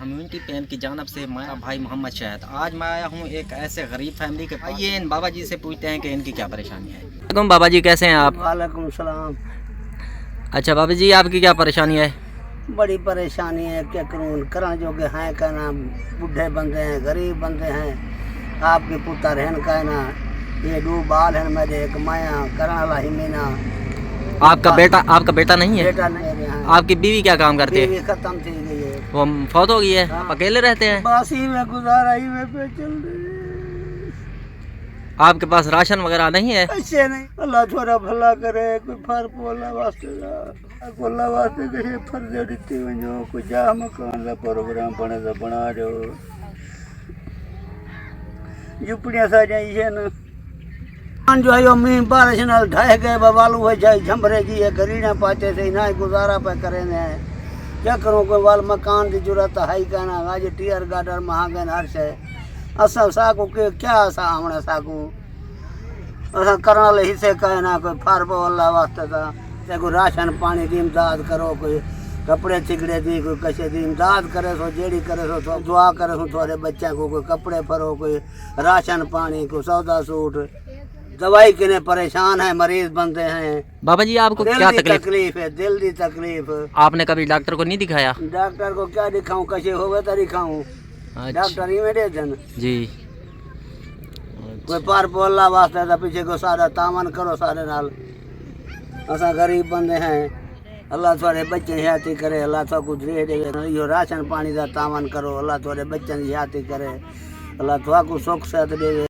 Community pan की जानब से मेरा भाई मोहम्मद शहद। आज मैं आया हूँ एक ऐसे गरीब फैमिली के। आइए इन बाबा जी से पूछते हैं कि इनकी क्या परेशानी है। वालेकुम बाबा जी, कैसे हैं आप? वालेकुम सलाम। अच्छा बाबा जी, आपकी क्या परेशानी है? बड़ी परेशानी है, क्या करूँ, करण जोगे हैं का ना, बूढ़े बंदे हैं, गरीब बंदे हैं। आपके पुत्र रहन का है ना, ये दो बाल हैं मेरे, एक माया करण वाला ही मीना। आपका बेटा नहीं है? बेटा नहीं है। आपकी बीवी क्या काम करती है? बीवी खत्म थी गई है, वो फौत हो गई है। हाँ। आप अकेले रहते हैं? बस ही में गुजारा ही में पे चल रही है। आपके पास राशन वगैरह नहीं है? ऐसे नहीं, अल्लाह थोड़ा भला करे, कोई फर पोला वास्ते पोला वास्ते किसी फर दे देती वञो, कोई जा मकान का प्रोग्राम बने तो बना दो। झुपड़ियां सा जाई है ना, जो है मीन बारिश नाल ढह गए, बवालू है जाए झंबरे जी है, गरीना पाचे से ना गुजारा पे करे ने। क्या करूँ, कोई वाल मकान की जरूरत है ही कहना, आज टीयर गार्डर महागन हर शे असा साकू के क्या असा हमने साकू असा करने वाले हिस्से कहे ना, कोई फार अल्लाह वास्ते था कोई राशन पानी की इमदाद करो, कोई कपड़े चिकड़े दी, कोई कसे दी इमदाद करे सो, जेड़ी करे सो तो दुआ करे सो थोड़े बच्चे को, कोई कपड़े फरो, कोई राशन पानी, कोई सौदा सूट, दवाई के लिए परेशान है, मरीज बनते हैं। बाबा जी आपको क्या तकलीफ है? दिल की तकलीफ। आपने कभी डॉक्टर को नहीं दिखाया? डॉक्टर को क्या दिखाऊं, कैसे होगा तो दिखाऊं। डॉक्टर ही मेरे जन जी। कोई पार पोला वास्ते था पीछे को सारा तामन करो सारे नाल। असा गरीब बंदे हैं, अल्लाह थोड़े बच्चे हयाती करे, अल्लाह तो कुछ दे दे, यो राशन पानी का तामन करो, अल्लाह थोड़े बच्चन की हयाती करे, अल्लाह तो कुछ सुख सेहत दे।